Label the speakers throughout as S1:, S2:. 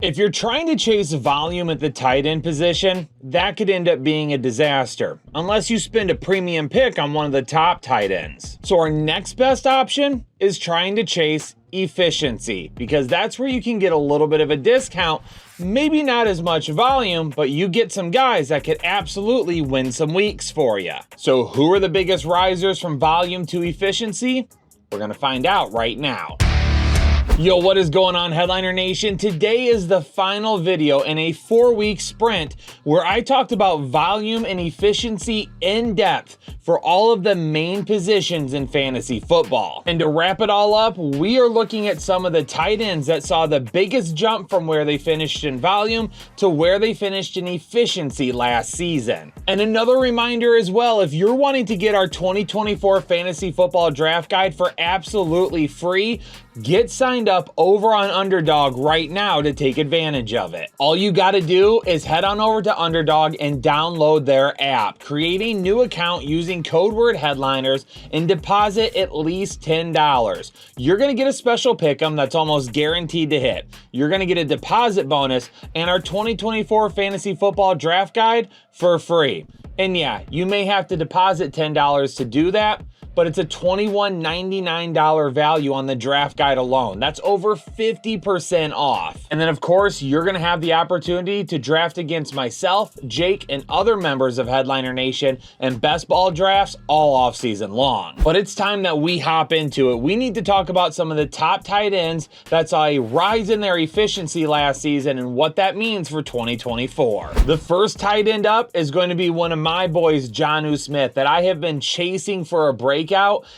S1: If you're trying to chase volume at the tight end position, that could end up being a disaster, unless you spend a premium pick on one of the top tight ends. So our next best option is trying to chase efficiency, because that's where you can get a little bit of a discount, maybe not as much volume, but you get some guys that could absolutely win some weeks for you. So who are the biggest risers from volume to efficiency? We're gonna find out right now. Yo, what is going on, Headliner Nation? Today is the final video in a 4-week sprint where I talked about volume and efficiency in depth for all of the main positions in fantasy football. And to wrap it all up, we are looking at some of the tight ends that saw the biggest jump from where they finished in volume to where they finished in efficiency last season. And another reminder as well, if you're wanting to get our 2024 fantasy football draft guide for absolutely free, get signed up over on Underdog right now to take advantage of it. All you gotta do is head on over to Underdog and download their app. Create a new account using code word headliners and deposit at least $10. You're gonna get a special pick'em that's almost guaranteed to hit. You're gonna get a deposit bonus and our 2024 fantasy football draft guide for free. And yeah, you may have to deposit $10 to do that, but it's a $21.99 value on the draft guide alone. That's over 50% off. And then of course, you're gonna have the opportunity to draft against myself, Jake, and other members of Headliner Nation and best ball drafts all off season long. But it's time that we hop into it. We need to talk about some of the top tight ends that saw a rise in their efficiency last season and what that means for 2024. The first tight end up is going to be one of my boys, Janu Smith, that I have been chasing for a breakout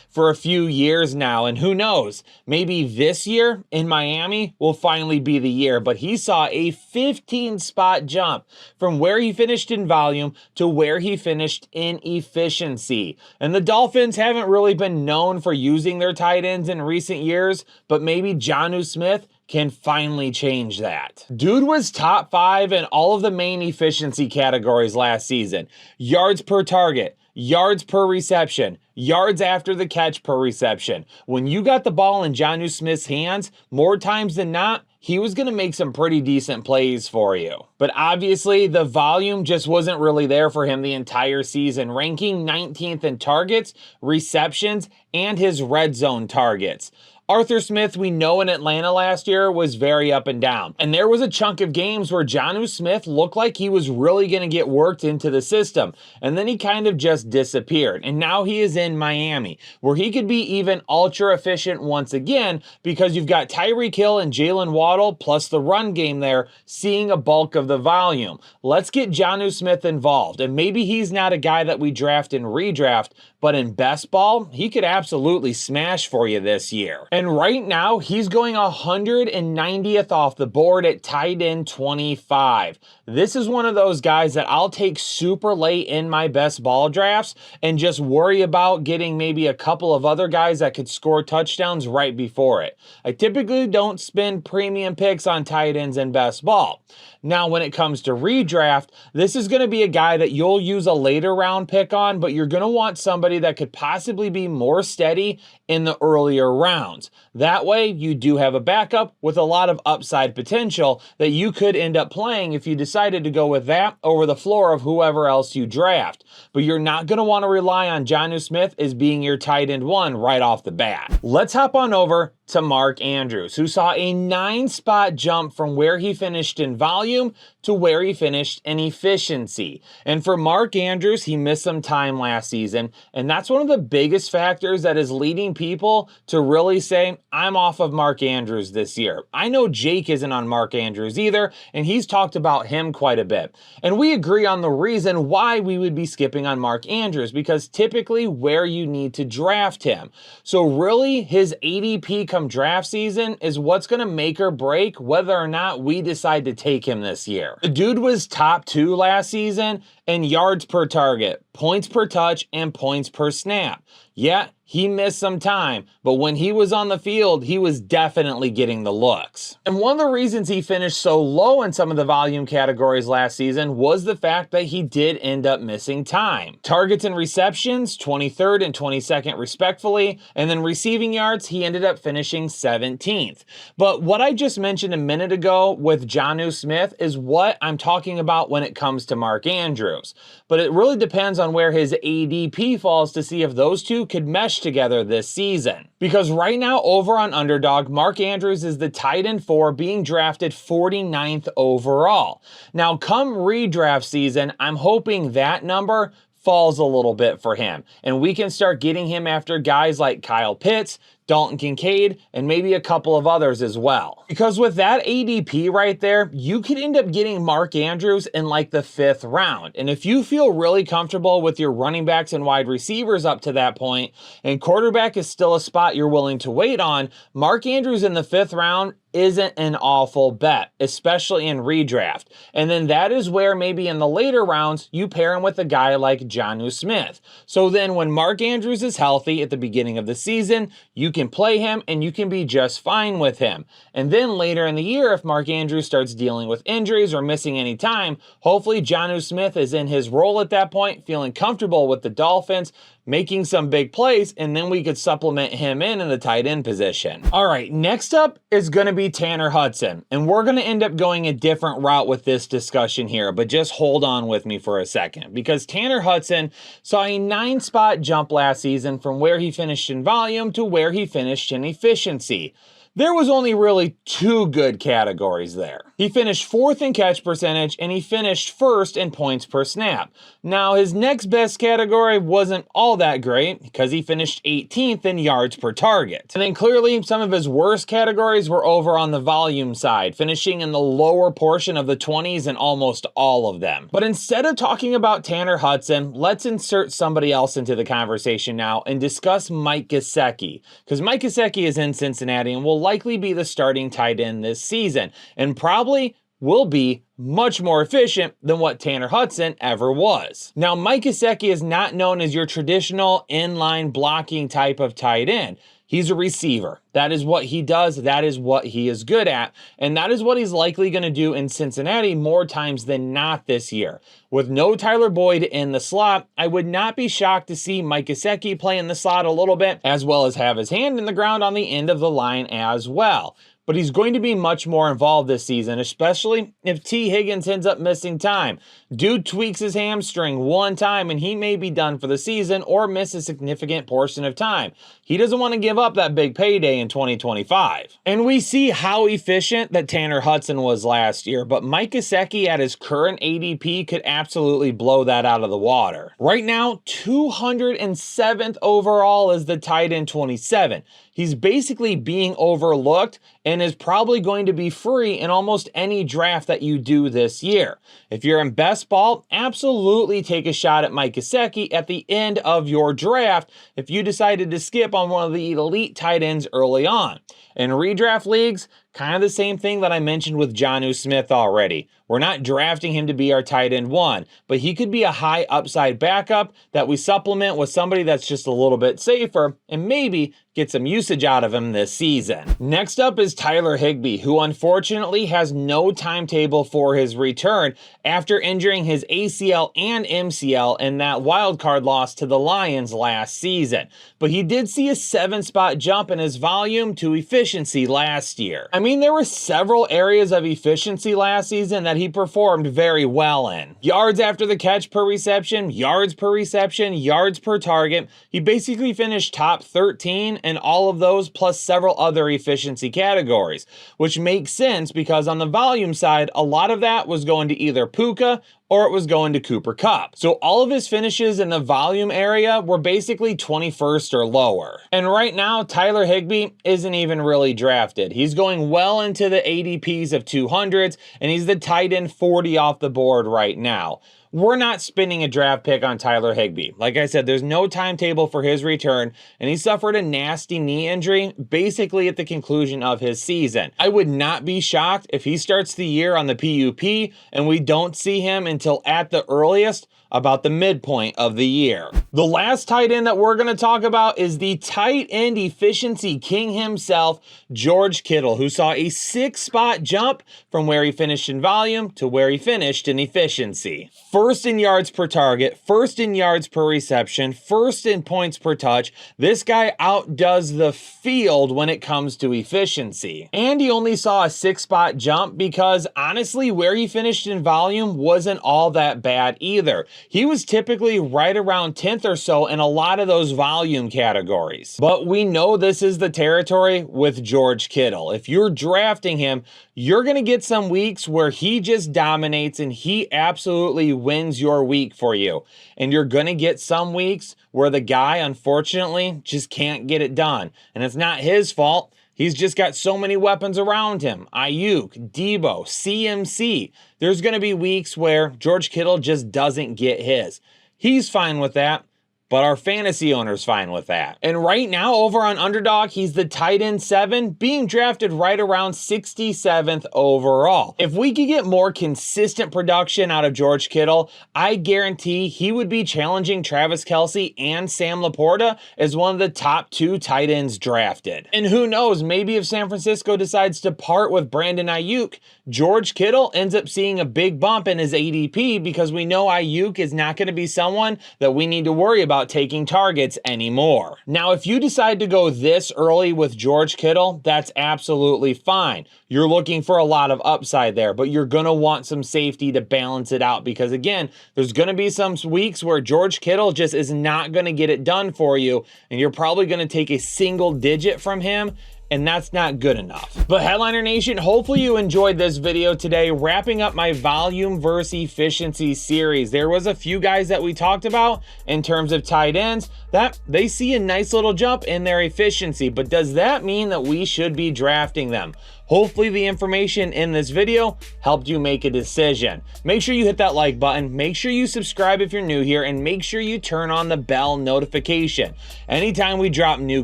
S1: for a few years now, and who knows, maybe this year in Miami will finally be the year. But he saw a 15 spot jump from where he finished in volume to where he finished in efficiency. And the Dolphins haven't really been known for using their tight ends in recent years, but maybe Janu Smith can finally change that. Dude was top 5 in all of the main efficiency categories last season. Yards per target, yards per reception, yards after the catch per reception. When you got the ball in Janu Smith's hands, more times than not, he was going to make some pretty decent plays for you. But obviously, the volume just wasn't really there for him the entire season, ranking 19th in targets, receptions, and his red zone targets. Arthur Smith, we know in Atlanta last year, was very up and down. And there was a chunk of games where Janu Smith looked like he was really going to get worked into the system. And then he kind of just disappeared. And now he is in Miami, where he could be even ultra efficient once again, because you've got Tyreek Hill and Jalen Waddle, plus the run game there, seeing a bulk of the volume. Let's get Janu Smith involved. And maybe he's not a guy that we draft and redraft, but in best ball, he could absolutely smash for you this year. And right now, he's going 190th off the board at tight end 25. This is one of those guys that I'll take super late in my best ball drafts and just worry about getting maybe a couple of other guys that could score touchdowns right before it. I typically don't spend premium picks on tight ends in best ball. Now, when it comes to redraft, this is going to be a guy that you'll use a later round pick on, but you're going to want somebody that could possibly be more steady in the earlier rounds. That way, you do have a backup with a lot of upside potential that you could end up playing if you decided to go with that over the floor of whoever else you draft. But you're not going to want to rely on Janu Smith as being your tight end 1 right off the bat. Let's hop on over to Mark Andrews, who saw a 9 spot jump from where he finished in volume to where he finished in efficiency. And for Mark Andrews, he missed some time last season, and that's one of the biggest factors that is leading people to really say, I'm off of Mark Andrews this year. I know Jake isn't on Mark Andrews either, and he's talked about him quite a bit. And we agree on the reason why we would be skipping on Mark Andrews, because typically where you need to draft him. So really, his ADP come draft season is what's going to make or break whether or not we decide to take him this year. The dude was top 2 last season in yards per target, points per touch, and points per snap. Yeah, he missed some time, but when he was on the field, he was definitely getting the looks. And one of the reasons he finished so low in some of the volume categories last season was the fact that he did end up missing time. Targets and receptions, 23rd and 22nd respectfully, and then receiving yards, he ended up finishing 17th. But what I just mentioned a minute ago with Janu Smith is what I'm talking about when it comes to Mark Andrews. But it really depends on where his ADP falls to see if those two could mesh together this season. Because right now over on Underdog, Mark Andrews is the tight end 4 being drafted 49th overall. Now come redraft season, I'm hoping that number falls a little bit for him, and we can start getting him after guys like Kyle Pitts, Dalton Kincaid, and maybe a couple of others as well. Because with that ADP right there, you could end up getting Mark Andrews in like the 5th round. And if you feel really comfortable with your running backs and wide receivers up to that point, and quarterback is still a spot you're willing to wait on, Mark Andrews in the 5th round isn't an awful bet, especially in redraft. And then that is where maybe in the later rounds, you pair him with a guy like Janu Smith. So then when Mark Andrews is healthy at the beginning of the season, you can play him and you can be just fine with him. And then later in the year, if Mark Andrews starts dealing with injuries or missing any time, hopefully Janu Smith is in his role at that point, feeling comfortable with the Dolphins, making some big plays, and then we could supplement him in the tight end position. All right, next up is going to be Tanner Hudson, and we're going to end up going a different route with this discussion here, but just hold on with me for a second, because Tanner Hudson saw a 9-spot jump last season from where he finished in volume to where he finished in efficiency. There was only really 2 good categories there. He finished 4th in catch percentage and he finished 1st in points per snap. Now his next best category wasn't all that great because he finished 18th in yards per target. And then clearly some of his worst categories were over on the volume side, finishing in the lower portion of the 20s in almost all of them. But instead of talking about Tanner Hudson, let's insert somebody else into the conversation now and discuss Mike Gesicki. Because Mike Gesicki is in Cincinnati and will likely be the starting tight end this season, and probably will be much more efficient than what Tanner Hudson ever was. Now, Mike Gesicki is not known as your traditional inline blocking type of tight end. He's a receiver. That is what he does. That is what he is good at. And that is what he's likely going to do in Cincinnati more times than not this year. With no Tyler Boyd in the slot, I would not be shocked to see Mike Gesicki play in the slot a little bit, as well as have his hand in the ground on the end of the line as well. But he's going to be much more involved this season, especially if T. Higgins ends up missing time. Dude tweaks his hamstring one time and he may be done for the season or miss a significant portion of time. He doesn't want to give up that big payday in 2025. And we see how efficient that Tanner Hudson was last year, but Mike Gesicki at his current ADP could absolutely blow that out of the water. Right now, 207th overall is the tight end 27. He's basically being overlooked and is probably going to be free in almost any draft that you do this year. If you're in best ball, absolutely take a shot at Mike Gesicki at the end of your draft if you decided to skip on one of the elite tight ends early on. In redraft leagues, kind of the same thing that I mentioned with Janu Smith already. We're not drafting him to be our tight end 1, but he could be a high upside backup that we supplement with somebody that's just a little bit safer and maybe get some usage out of him this season. Next up is Tyler Higbee, who unfortunately has no timetable for his return after injuring his ACL and MCL in that wildcard loss to the Lions last season. But he did see a 7-spot jump in his volume to efficiency last year. I mean, there were several areas of efficiency last season that he performed very well in. Yards after the catch per reception, yards per target. He basically finished top 13 in all of those, plus several other efficiency categories, which makes sense because on the volume side, a lot of that was going to either Puka or it was going to Cooper Kupp. So all of his finishes in the volume area were basically 21st or lower. And right now, Tyler Higbee isn't even really drafted. He's going well into the ADPs of 200s, and he's the tight end 40 off the board right now. We're not spending a draft pick on Tyler Higbee. Like I said, there's no timetable for his return, and he suffered a nasty knee injury basically at the conclusion of his season. I would not be shocked if he starts the year on the PUP and we don't see him until at the earliest about the midpoint of the year. The last tight end that we're going to talk about is the tight end efficiency king himself, George Kittle, who saw a 6-spot jump from where he finished in volume to where he finished in efficiency. First in yards per target, first in yards per reception, first in points per touch. This guy outdoes the field when it comes to efficiency. And he only saw a 6-spot jump because honestly, where he finished in volume wasn't all that bad either. He was typically right around 10th or so in a lot of those volume categories. But we know this is the territory with George Kittle. If you're drafting him, you're going to get some weeks where he just dominates and he absolutely wins your week for you. And you're going to get some weeks where the guy, unfortunately, just can't get it done. And it's not his fault. He's just got so many weapons around him. Ayuk, Debo, CMC. There's going to be weeks where George Kittle just doesn't get his. He's fine with that, but our fantasy owner's fine with that. And right now, over on Underdog, he's the tight end 7, being drafted right around 67th overall. If we could get more consistent production out of George Kittle, I guarantee he would be challenging Travis Kelce and Sam Laporta as one of the top 2 tight ends drafted. And who knows, maybe if San Francisco decides to part with Brandon Ayuk, George Kittle ends up seeing a big bump in his ADP because we know Ayuk is not going to be someone that we need to worry about taking targets anymore. Now, if you decide to go this early with George Kittle, that's absolutely fine. You're looking for a lot of upside there, but you're going to want some safety to balance it out because, again, there's going to be some weeks where George Kittle just is not going to get it done for you, and you're probably going to take a single digit from him, and that's not good enough. But Headliner Nation, hopefully you enjoyed this video today, wrapping up my volume versus efficiency series. There was a few guys that we talked about in terms of tight ends that they see a nice little jump in their efficiency, but does that mean that we should be drafting them? Hopefully the information in this video helped you make a decision. Make sure you hit that like button, make sure you subscribe if you're new here, and make sure you turn on the bell notification. Anytime we drop new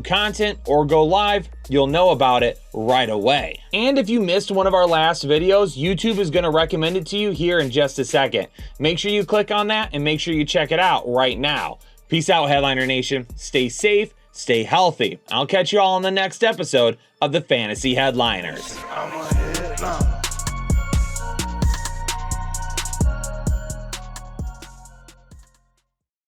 S1: content or go live, you'll know about it right away. And if you missed one of our last videos, YouTube is going to recommend it to you here in just a second. Make sure you click on that and make sure you check it out right now. Peace out, Headliner Nation. Stay safe, stay healthy. I'll catch you all in the next episode of the Fantasy Headliners.